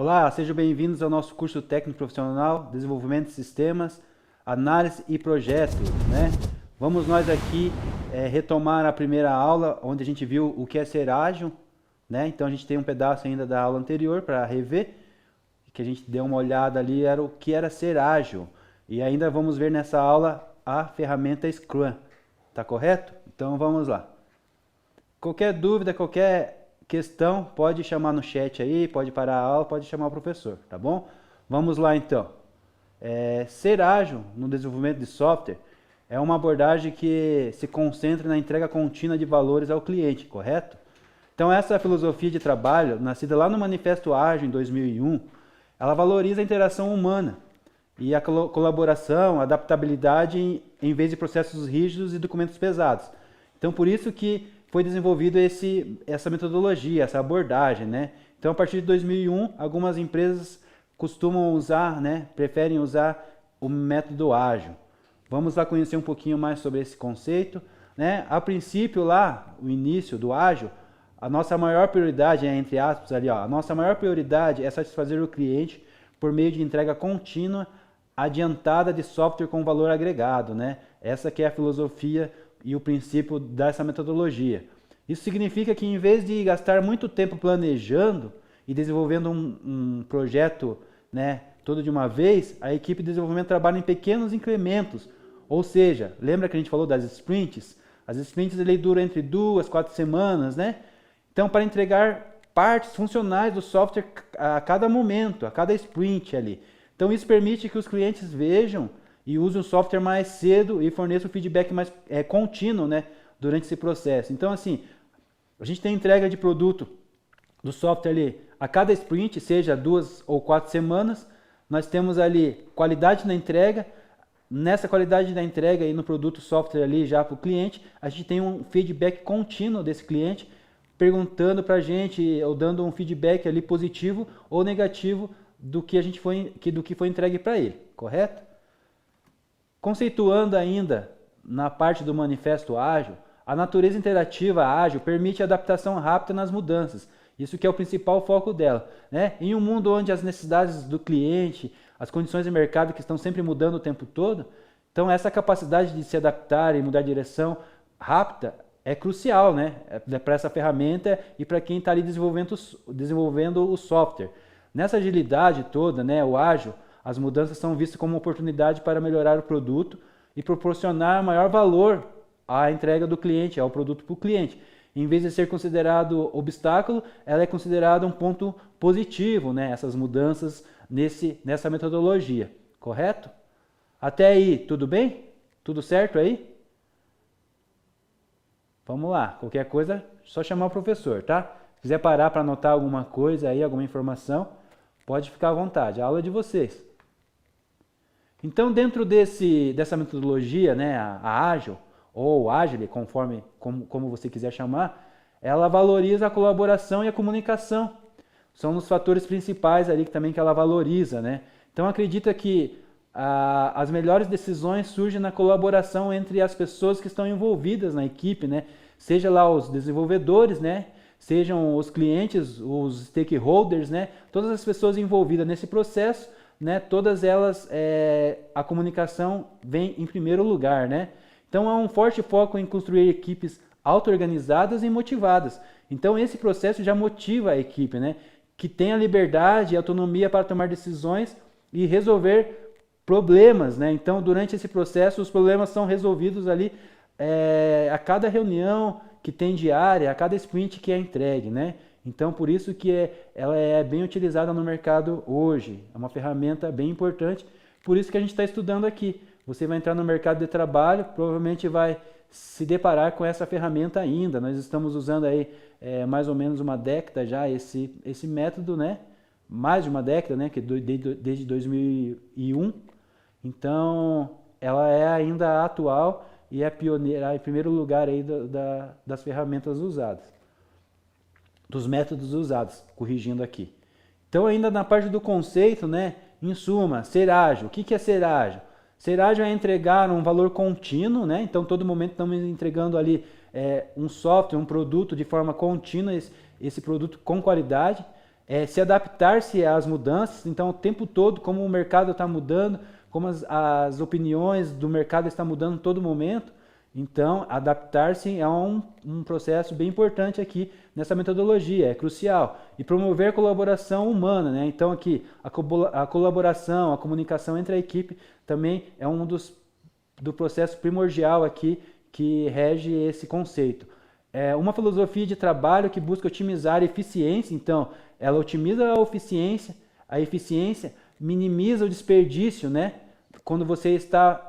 Olá, sejam bem-vindos ao nosso curso técnico profissional, desenvolvimento de sistemas, análise e projetos, né? Vamos nós aqui retomar a primeira aula, onde a gente viu o que é ser ágil, né? Então a gente tem um pedaço ainda da aula anterior para rever, que a gente deu uma olhada ali, era o que era ser ágil. E ainda vamos ver nessa aula a ferramenta Scrum, tá correto? Então vamos lá. Qualquer dúvida, qualquer questão, pode chamar no chat aí, pode parar a aula, pode chamar o professor, tá bom? Vamos lá então. Ser ágil no desenvolvimento de software é uma abordagem que se concentra na entrega contínua de valores ao cliente, correto? Então essa filosofia de trabalho, nascida lá no Manifesto Ágil em 2001, ela valoriza a interação humana e a colaboração, a adaptabilidade em vez de processos rígidos e documentos pesados. Então por isso que foi desenvolvido essa metodologia, essa abordagem, né? Então, a partir de 2001, algumas empresas costumam usar, né, preferem usar o método ágil. Vamos lá conhecer um pouquinho mais sobre esse conceito, né? A princípio lá, o início do ágil, a nossa maior prioridade, entre aspas ali, ó, a nossa maior prioridade é satisfazer o cliente por meio de entrega contínua, adiantada de software com valor agregado, né? Essa que é a filosofia e o princípio dessa metodologia. Isso significa que em vez de gastar muito tempo planejando e desenvolvendo um projeto, né, todo de uma vez, a equipe de desenvolvimento trabalha em pequenos incrementos. Ou seja, lembra que a gente falou das sprints? As sprints ele duram entre 2 a 4 semanas, né? Então, para entregar partes funcionais do software a cada momento, a cada sprint ali. Então, isso permite que os clientes vejam e use o software mais cedo e forneça o feedback mais contínuo, né, durante esse processo. Então, assim, a gente tem entrega de produto do software ali a cada sprint, seja 2 ou 4 semanas. Nós temos ali qualidade na entrega. Nessa qualidade da entrega e no produto software ali já para o cliente, a gente tem um feedback contínuo desse cliente, perguntando para a gente, ou dando um feedback ali positivo ou negativo do que foi entregue para ele, correto? Conceituando ainda na parte do manifesto ágil, a natureza interativa ágil permite adaptação rápida nas mudanças. Isso que é o principal foco dela, né? Em um mundo onde as necessidades do cliente, as condições de mercado que estão sempre mudando o tempo todo, então essa capacidade de se adaptar e mudar de direção rápida é crucial, né? Para essa ferramenta e para quem está ali desenvolvendo o software. Nessa agilidade toda, né, o ágil, as mudanças são vistas como uma oportunidade para melhorar o produto e proporcionar maior valor à entrega do cliente, ao produto para o cliente. Em vez de ser considerado obstáculo, ela é considerada um ponto positivo, né? Essas mudanças nessa metodologia, correto? Até aí, tudo bem? Tudo certo aí? Vamos lá, qualquer coisa, só chamar o professor, tá? Se quiser parar para anotar alguma coisa aí, alguma informação, pode ficar à vontade, a aula é de vocês. Então, dentro dessa metodologia, né, a Ágil, ou Agile, como você quiser chamar, ela valoriza a colaboração e a comunicação. São os fatores principais ali também que ela valoriza, né? Então, acredita que as melhores decisões surgem na colaboração entre as pessoas que estão envolvidas na equipe, né? Seja lá os desenvolvedores, né? Sejam os clientes, os stakeholders, né? Todas as pessoas envolvidas nesse processo, né? Todas elas, a comunicação vem em primeiro lugar, né? Então há um forte foco em construir equipes auto-organizadas e motivadas. Então esse processo já motiva a equipe, né? Que tem a liberdade e autonomia para tomar decisões e resolver problemas, né? Então durante esse processo os problemas são resolvidos ali a cada reunião que tem diária, a cada sprint que é entregue, né? Então, por isso que ela é bem utilizada no mercado hoje. É uma ferramenta bem importante. Por isso que a gente está estudando aqui. Você vai entrar no mercado de trabalho, provavelmente vai se deparar com essa ferramenta ainda. Nós estamos usando aí mais ou menos uma década já esse método, né? Mais de uma década, né? Que desde 2001. Então, ela é ainda atual e é pioneira, em primeiro lugar aí das ferramentas usadas. Dos métodos usados, corrigindo aqui. Então, ainda na parte do conceito, né? Em suma, ser ágil. O que é ser ágil? Ser ágil é entregar um valor contínuo, né? Então, todo momento estamos entregando ali um software, um produto de forma contínua, esse produto com qualidade. se adaptar-se às mudanças, então o tempo todo, como o mercado está mudando, como as opiniões do mercado estão mudando a todo momento, então adaptar-se é um processo bem importante aqui nessa metodologia, é crucial. E promover colaboração humana, né? Então aqui a colaboração, a comunicação entre a equipe também é um do processo primordial aqui que rege esse conceito. É uma filosofia de trabalho que busca otimizar a eficiência, então ela otimiza a eficiência minimiza o desperdício, né? Quando você está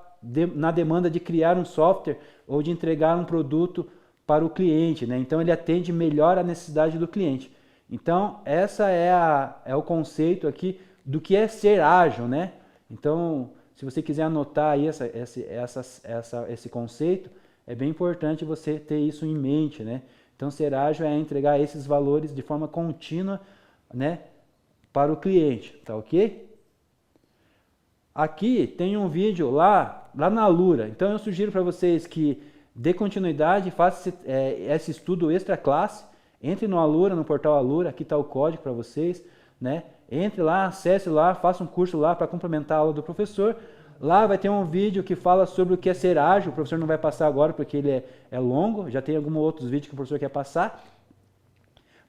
na demanda de criar um software ou de entregar um produto para o cliente, né? Então ele atende melhor a necessidade do cliente. Então essa é o conceito aqui do que é ser ágil, né? Então se você quiser anotar aí esse conceito, é bem importante você ter isso em mente, né? Então ser ágil é entregar esses valores de forma contínua, né, para o cliente, tá ok? Aqui tem um vídeo lá na Alura, então eu sugiro para vocês que dê continuidade, faça esse estudo extra classe, entre no Alura, no portal Alura, aqui está o código para vocês, né? Entre lá, acesse lá, faça um curso lá para complementar a aula do professor. Lá vai ter um vídeo que fala sobre o que é ser ágil, o professor não vai passar agora porque ele é longo, já tem alguns outros vídeos que o professor quer passar.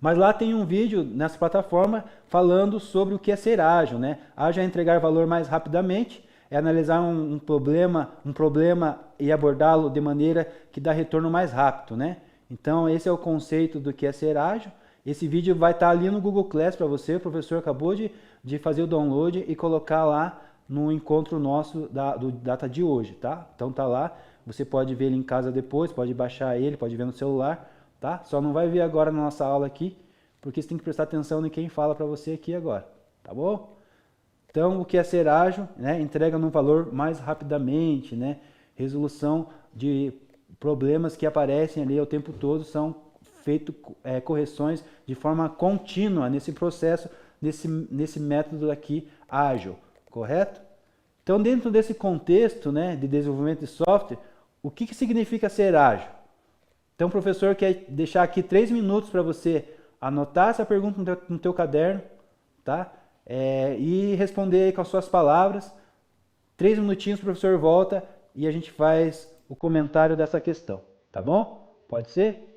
Mas lá tem um vídeo nessa plataforma falando sobre o que é ser ágil, né? Ágil é entregar valor mais rapidamente, é analisar um problema e abordá-lo de maneira que dá retorno mais rápido, né? Então esse é o conceito do que é ser ágil. Esse vídeo vai estar ali no Google Class para você, o professor acabou de fazer o download e colocar lá no encontro nosso do data de hoje, tá? Então tá lá, você pode ver ele em casa depois, pode baixar ele, pode ver no celular, tá? Só não vai ver agora na nossa aula aqui, porque você tem que prestar atenção em quem fala para você aqui agora, tá bom? Então, o que é ser ágil, né? Entrega no valor mais rapidamente, né? Resolução de problemas que aparecem ali o tempo todo são feitas correções de forma contínua nesse processo, nesse método aqui ágil, correto? Então, dentro desse contexto, né, de desenvolvimento de software, o que significa ser ágil? Então, o professor quer deixar aqui 3 minutos para você anotar essa pergunta no teu caderno, tá? E responder aí com as suas palavras. 3 minutinhos, o professor volta e a gente faz o comentário dessa questão, tá bom? Pode ser?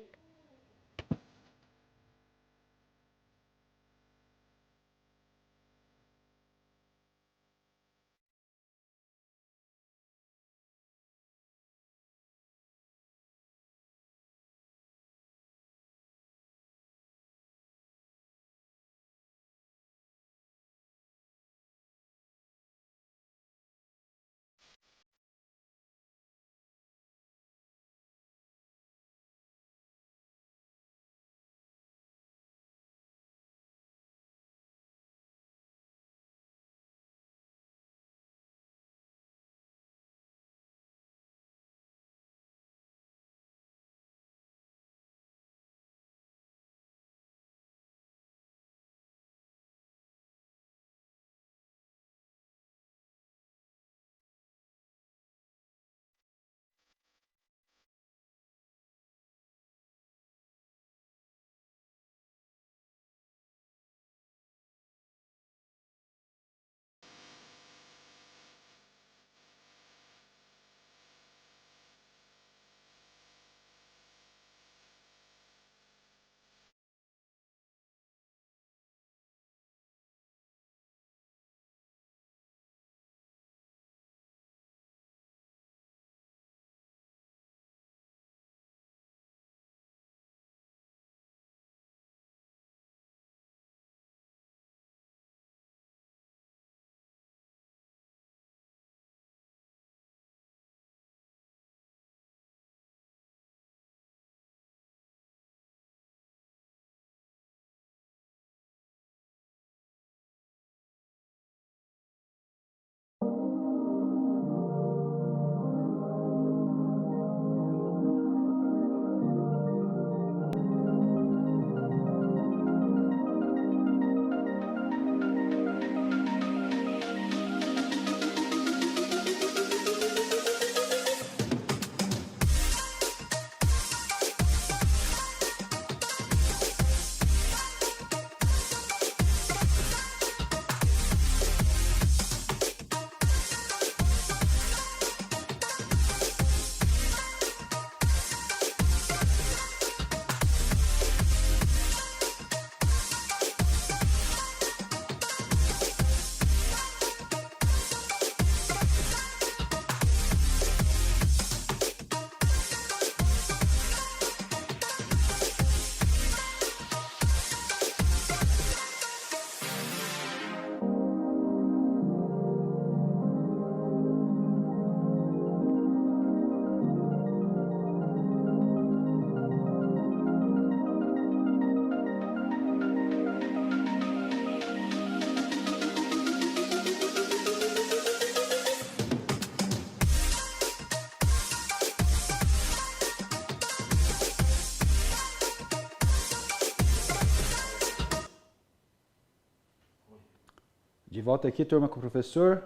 De volta aqui, turma, com o professor.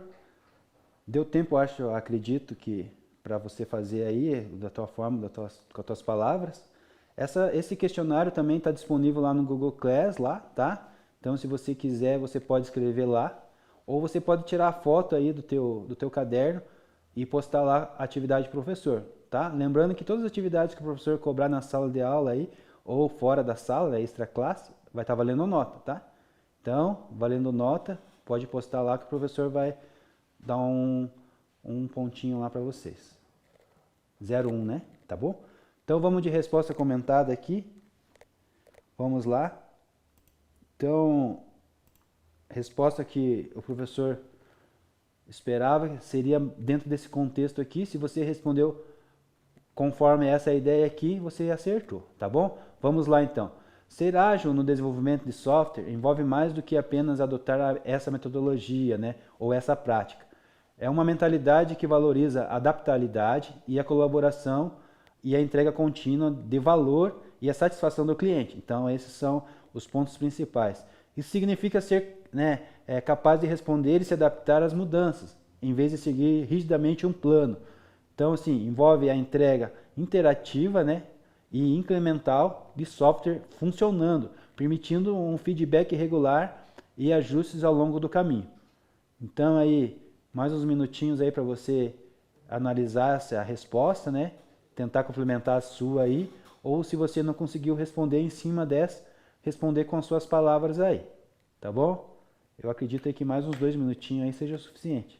Deu tempo, acho, acredito que para você fazer aí, da tua forma, com as tuas palavras. Esse questionário também está disponível lá no Google Class, lá, tá? Então, se você quiser, você pode escrever lá. Ou você pode tirar a foto aí do teu caderno e postar lá a atividade professor, tá? Lembrando que todas as atividades que o professor cobrar na sala de aula aí, ou fora da sala, né, extra classe, vai estar valendo nota, tá? Então, valendo nota, pode postar lá que o professor vai dar um pontinho lá para vocês. 0,1, né? Tá bom? Então, vamos de resposta comentada aqui. Vamos lá. Então, resposta que o professor esperava seria dentro desse contexto aqui. Se você respondeu conforme essa ideia aqui, você acertou, tá bom? Vamos lá então. Ser ágil no desenvolvimento de software envolve mais do que apenas adotar essa metodologia, né, ou essa prática. É uma mentalidade que valoriza a adaptabilidade e a colaboração e a entrega contínua de valor e a satisfação do cliente. Então, esses são os pontos principais. Isso significa ser, né, capaz de responder e se adaptar às mudanças, em vez de seguir rigidamente um plano. Então, assim, envolve a entrega interativa, né, e incremental de software funcionando, permitindo um feedback regular e ajustes ao longo do caminho. Então, aí, mais uns minutinhos aí para você analisar a resposta, né, tentar complementar a sua aí, ou se você não conseguiu responder em cima dessa, responder com as suas palavras aí, tá bom? Eu acredito aí que mais uns 2 minutinhos aí seja suficiente.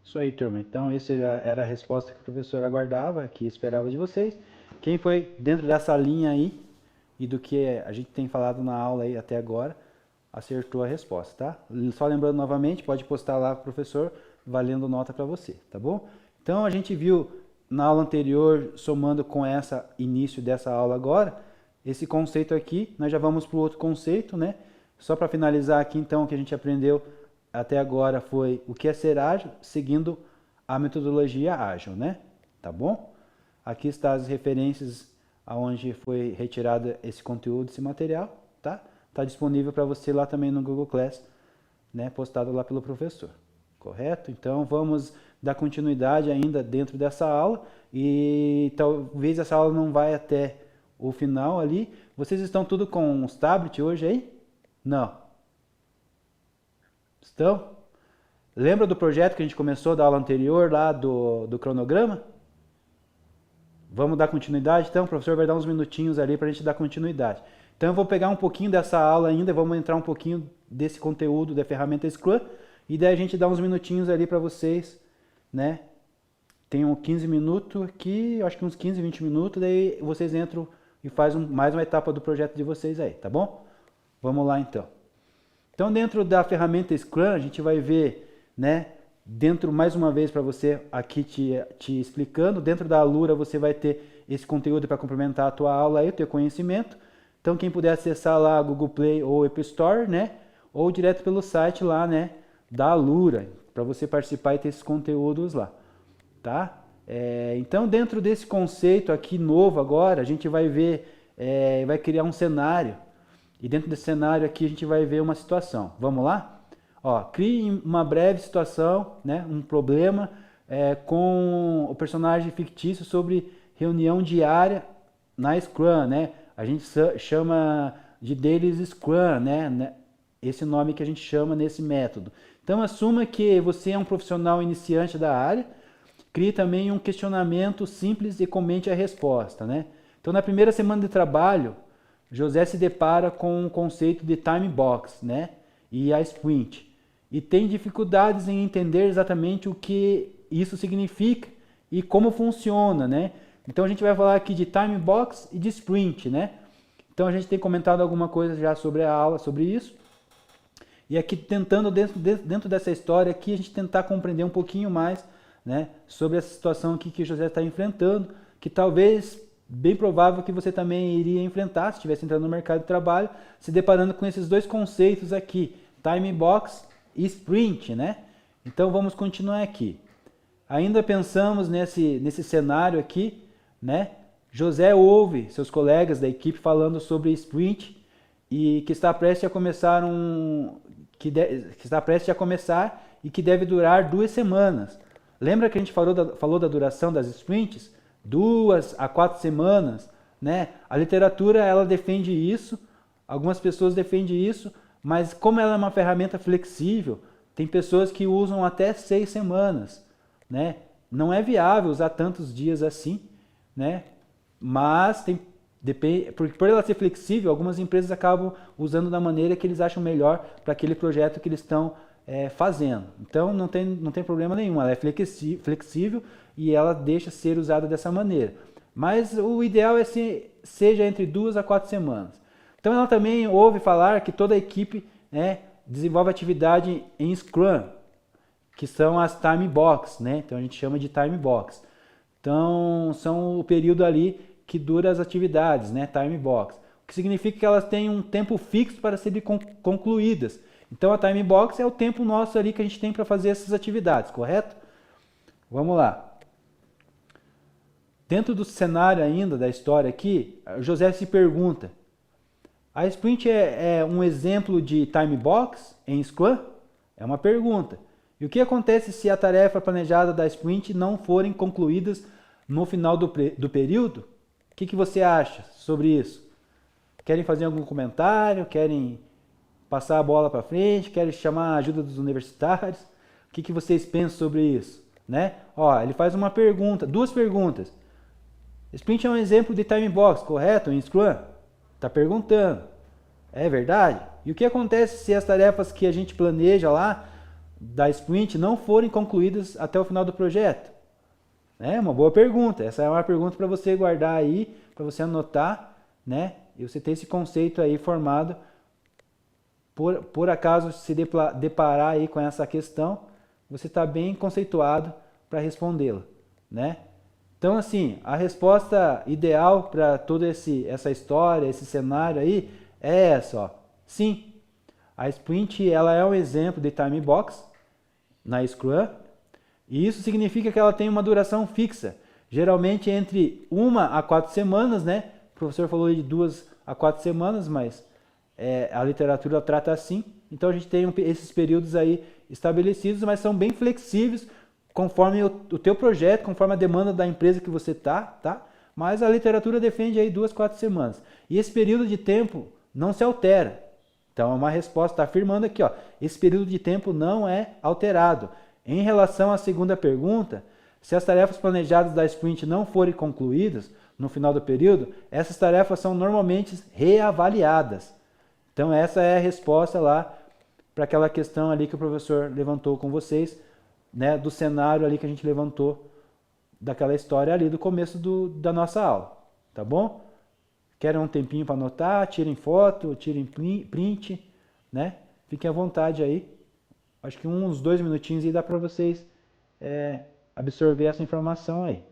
Isso aí, turma. Então, essa era a resposta que o professor aguardava, que esperava de vocês. Quem foi dentro dessa linha aí e do que a gente tem falado na aula aí até agora, acertou a resposta, tá? Só lembrando novamente, pode postar lá pro professor, valendo nota para você, tá bom? Então, a gente viu na aula anterior, somando com essa início dessa aula agora, esse conceito aqui, nós já vamos para o outro conceito, né? Só para finalizar aqui, então, o que a gente aprendeu até agora foi o que é ser ágil, seguindo a metodologia ágil, né? Tá bom? Aqui está as referências aonde foi retirado esse conteúdo, esse material, tá? Está disponível para você lá também no Google Class, né? Postado lá pelo professor, correto? Então vamos dar continuidade ainda dentro dessa aula e talvez essa aula não vai até o final ali. Vocês estão tudo com os tablets hoje aí? Não. Estão? Lembra do projeto que a gente começou da aula anterior, lá do cronograma? Vamos dar continuidade? Então, o professor vai dar uns minutinhos ali para a gente dar continuidade. Então, eu vou pegar um pouquinho dessa aula ainda, vamos entrar um pouquinho desse conteúdo da ferramenta Scrum, e daí a gente dá uns minutinhos ali para vocês, né? Tem uns 15 minutos aqui, acho que uns 15, 20 minutos, daí vocês entram e fazem mais uma etapa do projeto de vocês aí, tá bom? Vamos lá então. Então dentro da ferramenta Scrum a gente vai ver, né, dentro mais uma vez para você aqui te explicando, dentro da Alura você vai ter esse conteúdo para complementar a tua aula aí, o teu conhecimento. Então quem puder acessar lá Google Play ou App Store, né, ou direto pelo site lá, né, da Alura, para você participar e ter esses conteúdos lá, tá? Então dentro desse conceito aqui novo agora, a gente vai ver, vai criar um cenário, e dentro desse cenário aqui a gente vai ver uma situação. Vamos lá? Ó, crie uma breve situação, né, um problema com o personagem fictício sobre reunião diária na Scrum, né? A gente chama de Daily Scrum, né? Esse nome que a gente chama nesse método. Então assuma que você é um profissional iniciante da área, crie também um questionamento simples e comente a resposta, né? Então na primeira semana de trabalho, José se depara com o conceito de time box, né? E a sprint. E tem dificuldades em entender exatamente o que isso significa e como funciona, né? Então a gente vai falar aqui de time box e de sprint, né? Então a gente tem comentado alguma coisa já sobre a aula, sobre isso. E aqui tentando dentro dessa história aqui a gente tentar compreender um pouquinho mais, né, sobre essa situação aqui que José está enfrentando, que talvez bem provável que você também iria enfrentar se estivesse entrando no mercado de trabalho, se deparando com esses dois conceitos aqui, time box e sprint, né? Então vamos continuar aqui. Ainda pensamos nesse cenário aqui, né? José ouve seus colegas da equipe falando sobre sprint e que está prestes a começar que está prestes a começar e que deve durar 2 semanas. Lembra que a gente falou da duração das sprints? 2 a 4 semanas, né? A literatura ela defende isso, algumas pessoas defendem isso, mas como ela é uma ferramenta flexível, tem pessoas que usam até 6 semanas, né? Não é viável usar tantos dias assim, né? Mas por ela ser flexível, algumas empresas acabam usando da maneira que eles acham melhor para aquele projeto que eles estão fazendo. Então não tem problema nenhum, ela é flexível e ela deixa ser usada dessa maneira. Mas o ideal é que seja entre 2 a 4 semanas. Então ela também ouve falar que toda a equipe desenvolve atividade em Scrum, que são as time box, né? Então a gente chama de time box. Então são o período ali que dura as atividades, né? Time box. O que significa que elas têm um tempo fixo para serem concluídas. Então a time box é o tempo nosso ali que a gente tem para fazer essas atividades, correto? Vamos lá. Dentro do cenário ainda da história aqui, José se pergunta: a sprint é um exemplo de time box em Scrum? É uma pergunta. E o que acontece se a tarefa planejada da sprint não forem concluídas no final do período? O que você acha sobre isso? Querem fazer algum comentário? Querem passar a bola para frente? Querem chamar a ajuda dos universitários? O que vocês pensam sobre isso? Né? Ó, ele faz uma pergunta, 2 perguntas. Sprint é um exemplo de time box, correto? Em Scrum? Está perguntando. É verdade? E o que acontece se as tarefas que a gente planeja lá da sprint não forem concluídas até o final do projeto? É uma boa pergunta. Essa é uma pergunta para você guardar aí, para você anotar, né? E você ter esse conceito aí formado. Por acaso se deparar aí com essa questão, você está bem conceituado para respondê-la, né? Então, assim, a resposta ideal para toda essa história, esse cenário aí, é essa, ó. Sim, a sprint ela é um exemplo de time box na Scrum, e isso significa que ela tem uma duração fixa, geralmente entre 1 a 4 semanas, né? O professor falou de 2 a 4 semanas, mas a literatura trata assim. Então a gente tem esses períodos aí estabelecidos, mas são bem flexíveis, conforme o teu projeto, conforme a demanda da empresa que você tá? Mas a literatura defende aí 2 a 4 semanas. E esse período de tempo não se altera. Então é uma resposta, está afirmando aqui, ó, esse período de tempo não é alterado. Em relação à segunda pergunta, se as tarefas planejadas da sprint não forem concluídas no final do período, essas tarefas são normalmente reavaliadas. Então essa é a resposta lá para aquela questão ali que o professor levantou com vocês, né, do cenário ali que a gente levantou, daquela história ali do começo da nossa aula, tá bom? Querem um tempinho para anotar, tirem foto, tirem print, né? Fiquem à vontade aí. Acho que uns 2 minutinhos aí dá para vocês absorver essa informação aí.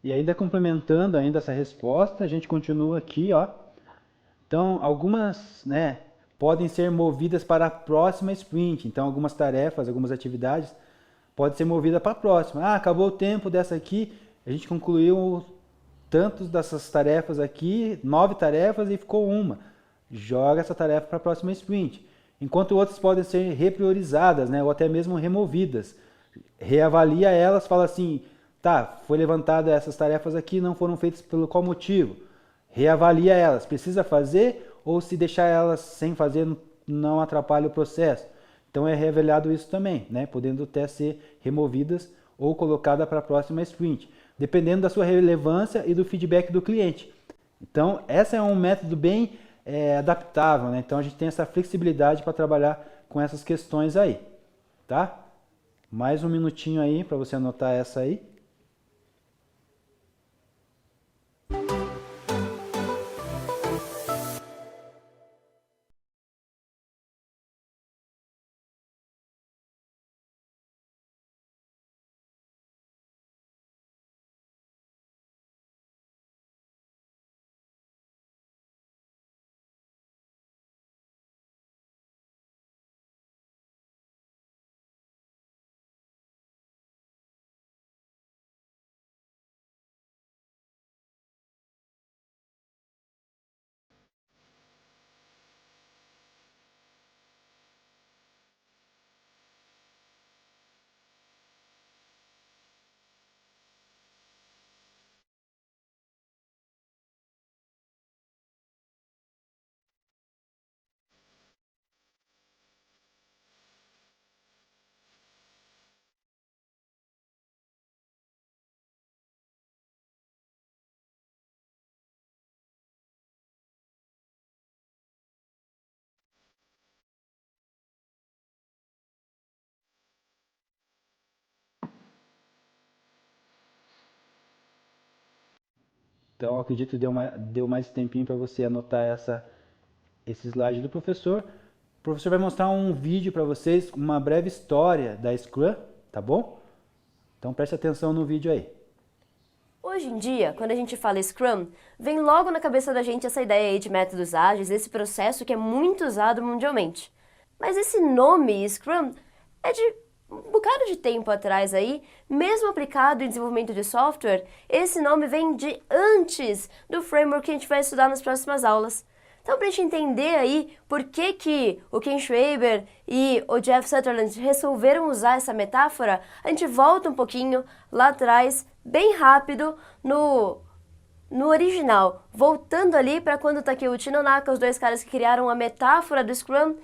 E ainda complementando ainda essa resposta, a gente continua aqui, ó. Então, algumas, né, podem ser movidas para a próxima sprint. Então, algumas tarefas, algumas atividades podem ser movidas para a próxima. Ah, acabou o tempo dessa aqui, a gente concluiu tantos dessas tarefas aqui, 9 tarefas e ficou uma. Joga essa tarefa para a próxima sprint. Enquanto outras podem ser repriorizadas, né, ou até mesmo removidas. Reavalia elas, fala assim, tá, foi levantada essas tarefas aqui, não foram feitas pelo qual motivo? Reavalia elas, precisa fazer ou se deixar elas sem fazer não atrapalha o processo? Então é revelado isso também, né? Podendo até ser removidas ou colocadas para a próxima sprint, dependendo da sua relevância e do feedback do cliente. Então esse é um método bem adaptável, né? Então a gente tem essa flexibilidade para trabalhar com essas questões aí, tá? Mais um minutinho aí para você anotar essa aí. Então, acredito que deu mais tempinho para você anotar esse slide do professor. O professor vai mostrar um vídeo para vocês, uma breve história da Scrum, tá bom? Então preste atenção no vídeo aí. Hoje em dia, quando a gente fala Scrum, vem logo na cabeça da gente essa ideia aí de métodos ágeis, esse processo que é muito usado mundialmente. Mas esse nome Scrum é de um bocado de tempo atrás aí, mesmo aplicado em desenvolvimento de software, esse nome vem de antes do framework que a gente vai estudar nas próximas aulas. Então, para a gente entender aí por que o Ken Schwaber e o Jeff Sutherland resolveram usar essa metáfora, a gente volta um pouquinho lá atrás, bem rápido, no original, voltando ali para quando Takeuchi Nonaka, os dois caras que criaram a metáfora do Scrum,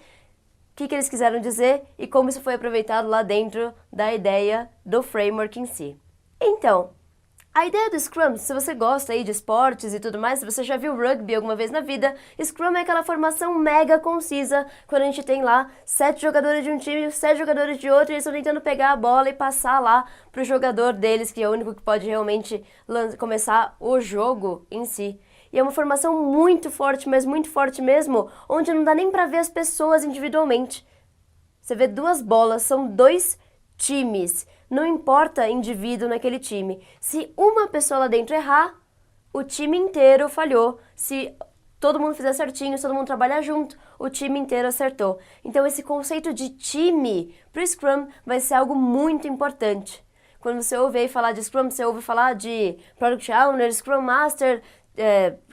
o que eles quiseram dizer e como isso foi aproveitado lá dentro da ideia do framework em si. Então, A ideia do Scrum, se você gosta aí de esportes e tudo mais, se você já viu rugby alguma vez na vida, Scrum é aquela formação mega concisa, quando a gente tem lá 7 jogadores de um time, 7 jogadores de outro, e eles estão tentando pegar a bola e passar lá pro jogador deles, que é o único que pode realmente começar o jogo em si. E é uma formação muito forte, mas muito forte mesmo, onde não dá nem pra ver as pessoas individualmente. Você vê 2 bolas, são 2 times. Não importa indivíduo naquele time. Se uma pessoa lá dentro errar, o time inteiro falhou. Se todo mundo fizer certinho, se todo mundo trabalhar junto, o time inteiro acertou. Então esse conceito de time pro Scrum vai ser algo muito importante. Quando você ouve aí falar de Scrum, você ouve falar de Product Owner, Scrum Master,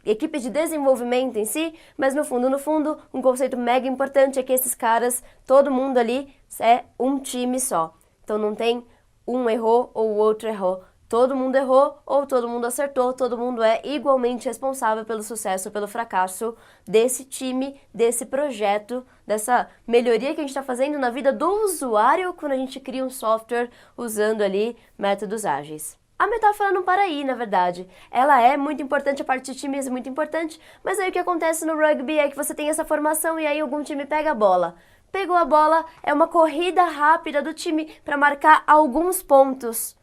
equipe de desenvolvimento em si, mas no fundo, um conceito mega importante é que esses caras, todo mundo ali é um time só. Então não tem um errou ou o outro errou. Todo mundo errou ou todo mundo acertou, todo mundo é igualmente responsável pelo sucesso ou pelo fracasso desse time, desse projeto, dessa melhoria que a gente está fazendo na vida do usuário quando a gente cria um software usando ali métodos ágeis. A metáfora não para aí, na verdade. Ela é muito importante, a parte de times é muito importante, mas aí o que acontece no rugby é que você tem essa formação e aí algum time pega a bola. Pegou a bola, é uma corrida rápida do time para marcar alguns pontos.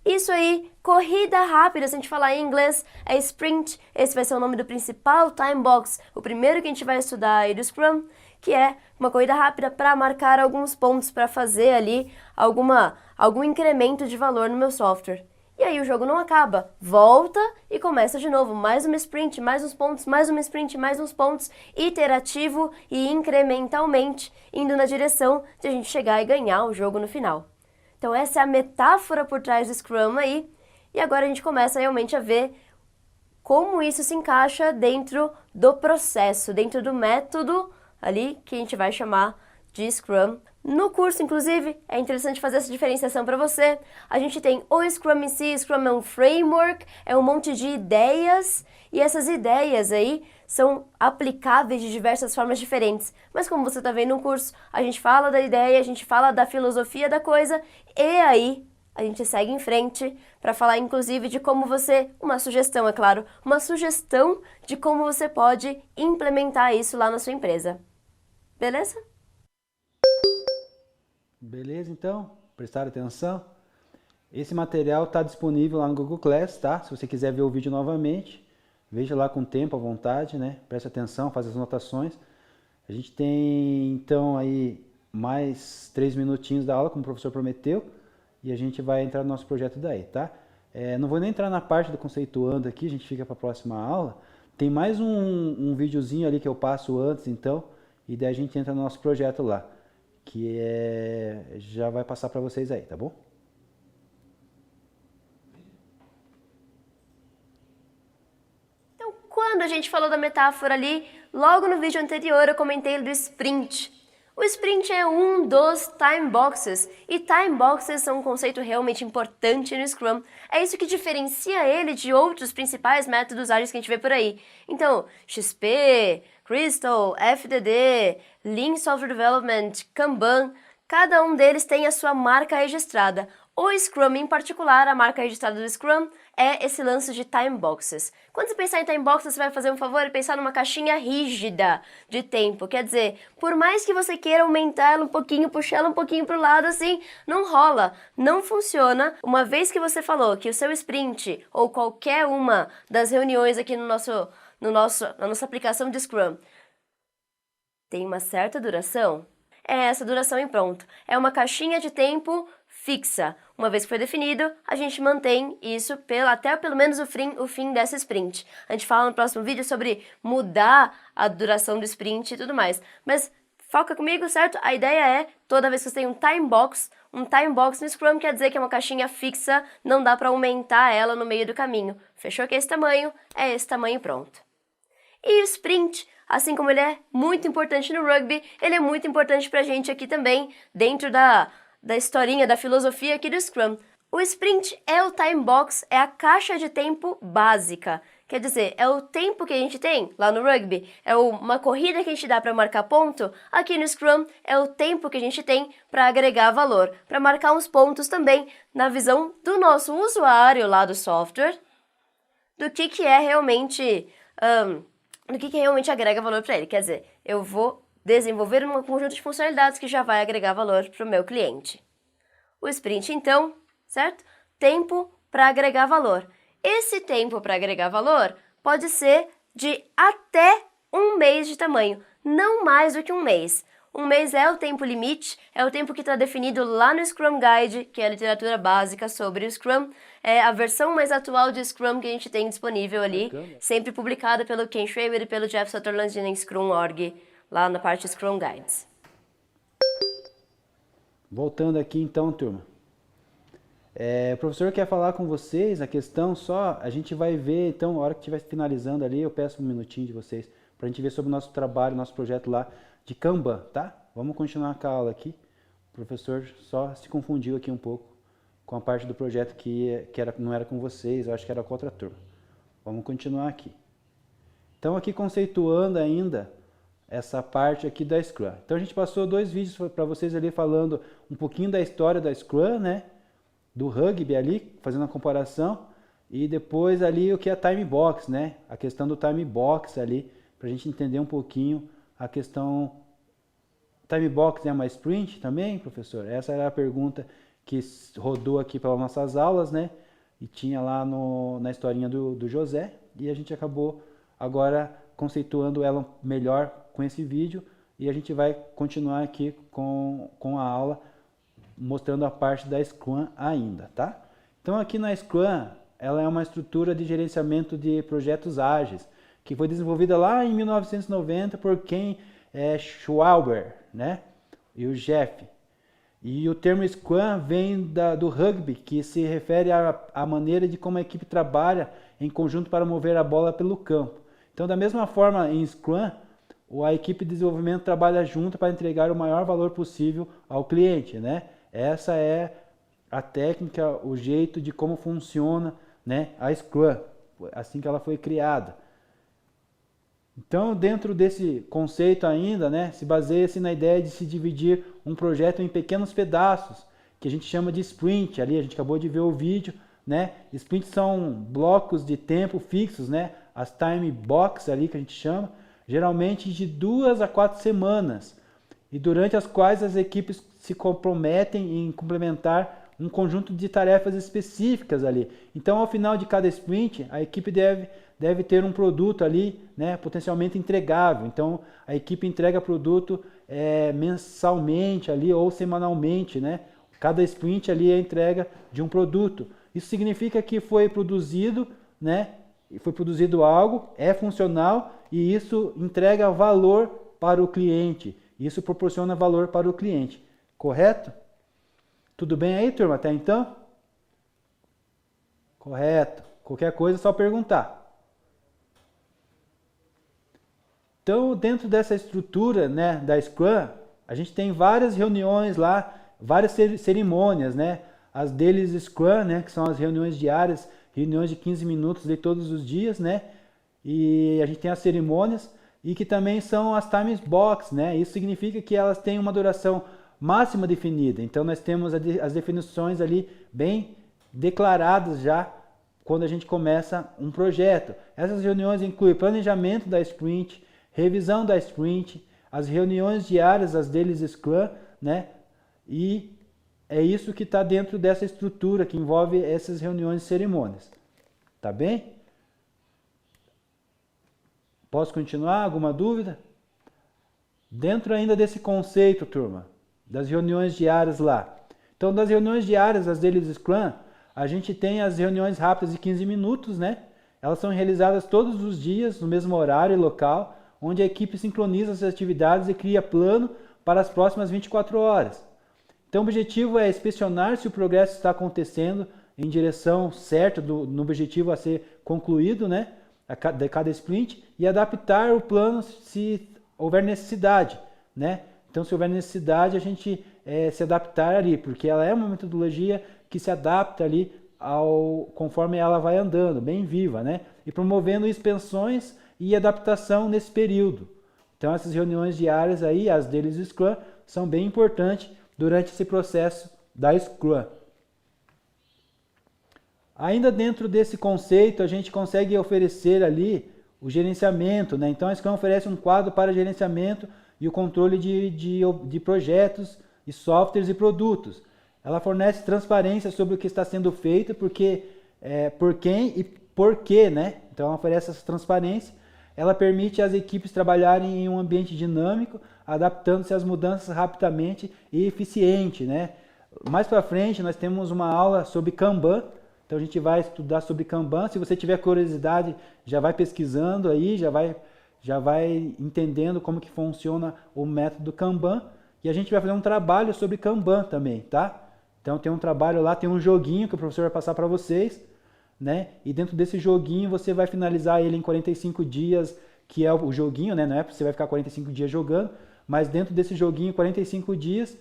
Isso aí, corrida rápida, se a gente falar em inglês, é sprint. Esse vai ser o nome do principal time box, o primeiro que a gente vai estudar aí do Scrum, que é uma corrida rápida para marcar alguns pontos, para fazer ali algum incremento de valor no meu software. E aí o jogo não acaba, volta e começa de novo, mais uma sprint, mais uns pontos, mais uma sprint, mais uns pontos, iterativo e incrementalmente, indo na direção de a gente chegar e ganhar o jogo no final. Então essa é a metáfora por trás do Scrum aí, e agora a gente começa realmente a ver como isso se encaixa dentro do processo, dentro do método ali que a gente vai chamar de Scrum. No curso, inclusive, é interessante fazer essa diferenciação para você. A gente tem o Scrum em si, Scrum é um framework, é um monte de ideias, e essas ideias aí são aplicáveis de diversas formas diferentes. Mas como você está vendo no curso, a gente fala da ideia, a gente fala da filosofia da coisa, e aí a gente segue em frente para falar inclusive de como você, uma sugestão, é claro, uma sugestão de como você pode implementar isso lá na sua empresa. Beleza? Beleza, então? Prestaram atenção? Esse material está disponível lá no Google Class, tá? Se você quiser ver o vídeo novamente, veja lá com tempo, à vontade, né? Preste atenção, faça as anotações. A gente tem, então, aí mais 3 minutinhos da aula, como o professor prometeu, e a gente vai entrar no nosso projeto daí, tá? Não vou nem entrar na parte do conceituando aqui, a gente fica para a próxima aula. Tem mais um videozinho ali que eu passo antes, então, e daí a gente entra no nosso projeto lá, que já vai passar para vocês aí, tá bom? Então, quando a gente falou da metáfora ali, logo no vídeo anterior eu comentei do sprint. O sprint é um dos time boxes, e time boxes são um conceito realmente importante no Scrum. É isso que diferencia ele de outros principais métodos ágeis que a gente vê por aí. Então, XP, Crystal, FDD, Lean Software Development, Kanban, cada um deles tem a sua marca registrada. O Scrum, em particular, a marca registrada do Scrum é esse lance de time boxes. Quando você pensar em time boxes, você vai fazer um favor e pensar numa caixinha rígida de tempo. Quer dizer, por mais que você queira aumentar ela um pouquinho, puxar ela um pouquinho para o lado, assim, não rola, não funciona. Uma vez que você falou que o seu sprint, ou qualquer uma das reuniões aqui na nossa aplicação de Scrum, tem uma certa duração, é essa duração e pronto. É uma caixinha de tempo fixa. Uma vez que foi definido, a gente mantém isso até pelo menos o fim dessa sprint. A gente fala no próximo vídeo sobre mudar a duração do sprint e tudo mais. Mas foca comigo, certo? A ideia é, toda vez que você tem um time box no Scrum quer dizer que é uma caixinha fixa, não dá para aumentar ela no meio do caminho. Fechou que é esse tamanho pronto. E o sprint, assim como ele é muito importante no rugby, ele é muito importante pra gente aqui também, dentro da historinha, da filosofia aqui do Scrum. O sprint é o time box, é a caixa de tempo básica. Quer dizer, é o tempo que a gente tem lá no rugby, é uma corrida que a gente dá para marcar ponto. Aqui no Scrum é o tempo que a gente tem para agregar valor, para marcar uns pontos também na visão do nosso usuário lá do software, do que é realmente, do que realmente agrega valor para ele. Quer dizer, eu vou desenvolver um conjunto de funcionalidades que já vai agregar valor para o meu cliente. O sprint, então, certo? Tempo para agregar valor. Esse tempo para agregar valor pode ser de até 1 mês de tamanho, não mais do que 1 mês. 1 mês é o tempo limite, é o tempo que está definido lá no Scrum Guide, que é a literatura básica sobre o Scrum. É a versão mais atual de Scrum que a gente tem disponível ali, sempre publicada pelo Ken Schreiber e pelo Jeff Sutherland em Scrum.org, lá na parte Scrum Guides. Voltando aqui então, turma. O professor quer falar com vocês a questão só, a gente vai ver, então, a hora que estiver finalizando ali, eu peço um minutinho de vocês, para a gente ver sobre o nosso trabalho, nosso projeto lá de Kanban, tá? Vamos continuar com a aula aqui. O professor só se confundiu aqui um pouco com a parte do projeto que não era com vocês, eu acho que era com outra turma. Vamos continuar aqui. Então, aqui conceituando ainda essa parte aqui da Scrum. Então, a gente passou 2 vídeos para vocês ali falando um pouquinho da história da Scrum, né? Do rugby ali, fazendo a comparação, e depois ali o que é time box, né? A questão do time box ali, para a gente entender um pouquinho a questão. Time box é uma sprint também, professor? Essa era a pergunta que rodou aqui pelas nossas aulas, né? E tinha lá na historinha do José, e a gente acabou agora conceituando ela melhor com esse vídeo, e a gente vai continuar aqui com a aula mostrando a parte da Scrum ainda, tá? Então aqui na Scrum, ela é uma estrutura de gerenciamento de projetos ágeis, que foi desenvolvida lá em 1990 por Ken Schreiber, né? E o Jeff. E o termo Scrum vem do rugby, que se refere à maneira de como a equipe trabalha em conjunto para mover a bola pelo campo. Então, da mesma forma, em Scrum, a equipe de desenvolvimento trabalha junto para entregar o maior valor possível ao cliente, né? Essa é a técnica, o jeito de como funciona, né, a Scrum, assim que ela foi criada. Então, dentro desse conceito ainda, né, se baseia-se na ideia de se dividir um projeto em pequenos pedaços, que a gente chama de sprint. Ali a gente acabou de ver o vídeo, né? Sprints são blocos de tempo fixos, né? As time box ali que a gente chama, geralmente de 2 a 4 semanas, e durante as quais as equipes se comprometem em complementar um conjunto de tarefas específicas ali. Então, ao final de cada sprint, a equipe deve ter um produto ali, né, potencialmente entregável. Então, a equipe entrega produto mensalmente ali ou semanalmente, né? Cada sprint ali é a entrega de um produto. Isso significa que foi produzido, né? Foi produzido algo, é funcional, e isso entrega valor para o cliente. Isso proporciona valor para o cliente. Correto? Tudo bem aí, turma, até então? Correto. Qualquer coisa é só perguntar. Então, dentro dessa estrutura, né, da Scrum, a gente tem várias reuniões lá, várias cerimônias, né? As deles Scrum, né, que são as reuniões diárias, reuniões de 15 minutos de todos os dias, né? E a gente tem as cerimônias, e que também são as time box, né? Isso significa que elas têm uma duração máxima definida. Então nós temos as definições ali bem declaradas já quando a gente começa um projeto. Essas reuniões incluem planejamento da sprint, revisão da sprint, as reuniões diárias, as deles Scrum, né? E é isso que está dentro dessa estrutura que envolve essas reuniões e cerimônias. Tá bem? Posso continuar? Alguma dúvida? Dentro ainda desse conceito, turma, das reuniões diárias lá. Então, das reuniões diárias, as deles Scrum, a gente tem as reuniões rápidas de 15 minutos, né? Elas são realizadas todos os dias, no mesmo horário e local, onde a equipe sincroniza as atividades e cria plano para as próximas 24 horas. Então, o objetivo é inspecionar se o progresso está acontecendo em direção certa no objetivo a ser concluído, né? De cada sprint, e adaptar o plano se houver necessidade, né? Então, se houver necessidade, a gente se adaptar ali, porque ela é uma metodologia que se adapta ali conforme ela vai andando, bem viva, né? E promovendo expansões e adaptação nesse período. Então essas reuniões diárias aí, as deles Scrum, são bem importantes durante esse processo da Scrum. Ainda dentro desse conceito, a gente consegue oferecer ali o gerenciamento, né? Então a Scrum oferece um quadro para gerenciamento e o controle de projetos e softwares e produtos. Ela fornece transparência sobre o que está sendo feito, porque, por quem e por quê, né? Então ela oferece essa transparência. Ela permite às equipes trabalharem em um ambiente dinâmico, adaptando-se às mudanças rapidamente e eficiente, né? Mais para frente nós temos uma aula sobre Kanban. Então a gente vai estudar sobre Kanban. Se você tiver curiosidade, já vai pesquisando aí, já vai entendendo como que funciona o método Kanban. E a gente vai fazer um trabalho sobre Kanban também, tá? Então tem um trabalho lá, tem um joguinho que o professor vai passar para vocês, né? E dentro desse joguinho você vai finalizar ele em 45 dias, que é o joguinho, né? Não é porque você vai ficar 45 dias jogando, mas dentro desse joguinho 45 dias,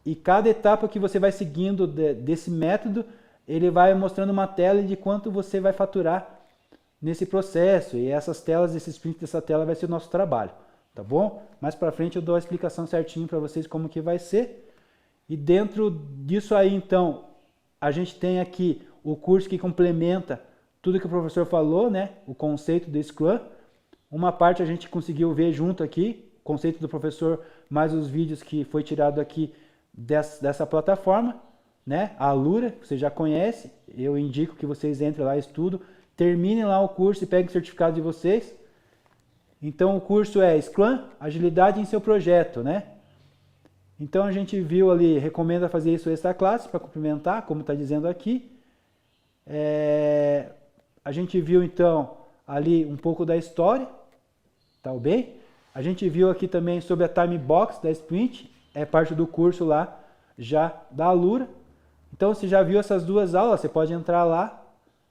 e cada etapa que você vai seguindo desse método, ele vai mostrando uma tela de quanto você vai faturar nesse processo. E essas telas, esses prints dessa tela vai ser o nosso trabalho, tá bom? Mais para frente eu dou a explicação certinho para vocês como que vai ser. E dentro disso aí, então, a gente tem aqui o curso que complementa tudo que o professor falou, né? O conceito do Scrum. Uma parte a gente conseguiu ver junto aqui, o conceito do professor, mais os vídeos que foi tirado aqui dessa plataforma, né? A Alura, você já conhece, eu indico que vocês entrem lá, estudem, terminem lá o curso e peguem o certificado de vocês. Então o curso é Scrum, agilidade em seu projeto, né? Então a gente viu ali, recomenda fazer isso extra classe para complementar, como está dizendo aqui. A gente viu então ali um pouco da história, tá bem? A gente viu aqui também sobre a time box da Sprint, é parte do curso lá já da Alura. Então você já viu essas duas aulas, você pode entrar lá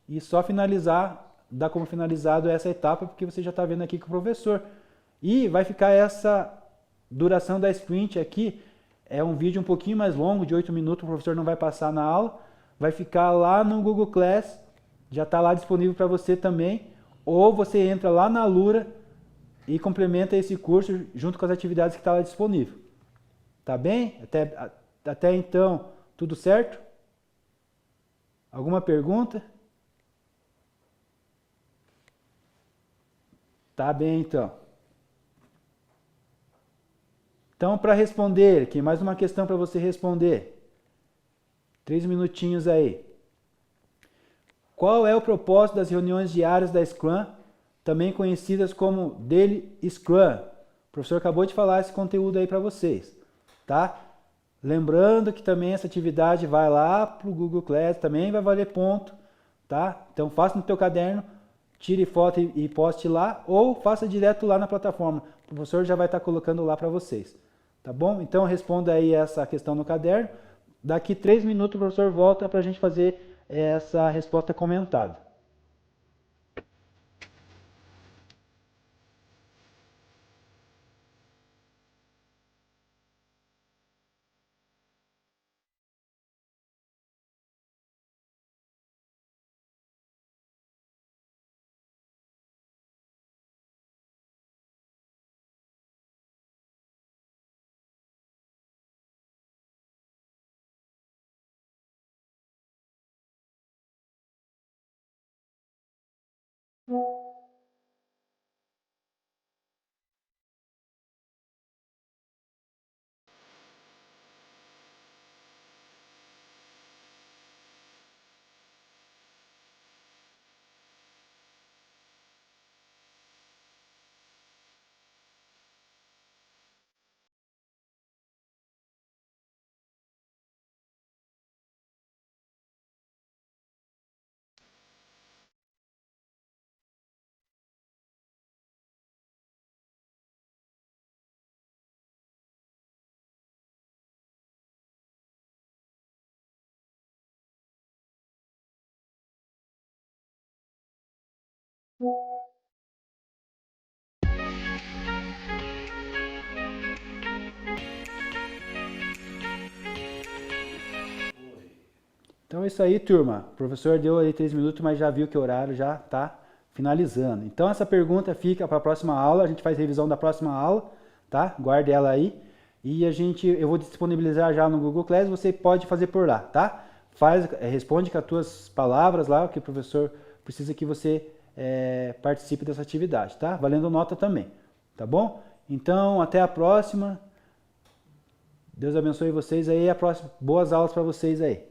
e só finalizar, dar como finalizado essa etapa, porque você já está vendo aqui com o professor. E vai ficar essa duração da Sprint aqui, é um vídeo um pouquinho mais longo, de 8 minutos, o professor não vai passar na aula, vai ficar lá no Google Class, já está lá disponível para você também, ou você entra lá na Alura e complementa esse curso junto com as atividades que está lá disponível. Tá bem? Até então, tudo certo? Alguma pergunta? Tá bem, então. Então, para responder, aqui mais uma questão para você responder. 3 minutinhos aí. Qual é o propósito das reuniões diárias da Scrum, também conhecidas como Daily Scrum? O professor acabou de falar esse conteúdo aí para vocês, tá? Lembrando que também essa atividade vai lá para o Google Class, também vai valer ponto, tá? Então faça no teu caderno, tire foto e poste lá, ou faça direto lá na plataforma. O professor já vai estar colocando lá para vocês, tá bom? Então responda aí essa questão no caderno. Daqui 3 minutos o professor volta para a gente fazer essa resposta comentada. Então é isso aí, turma. O professor deu aí 3 minutos, mas já viu que o horário já está finalizando. Então essa pergunta fica para a próxima aula, a gente faz revisão da próxima aula, tá? Guarde ela aí. E eu vou disponibilizar já no Google Class, você pode fazer por lá, tá? Responde com as tuas palavras lá, o que o professor precisa que você participe dessa atividade, tá? Valendo nota também, tá bom? Então, até a próxima. Deus abençoe vocês aí, boas aulas para vocês aí.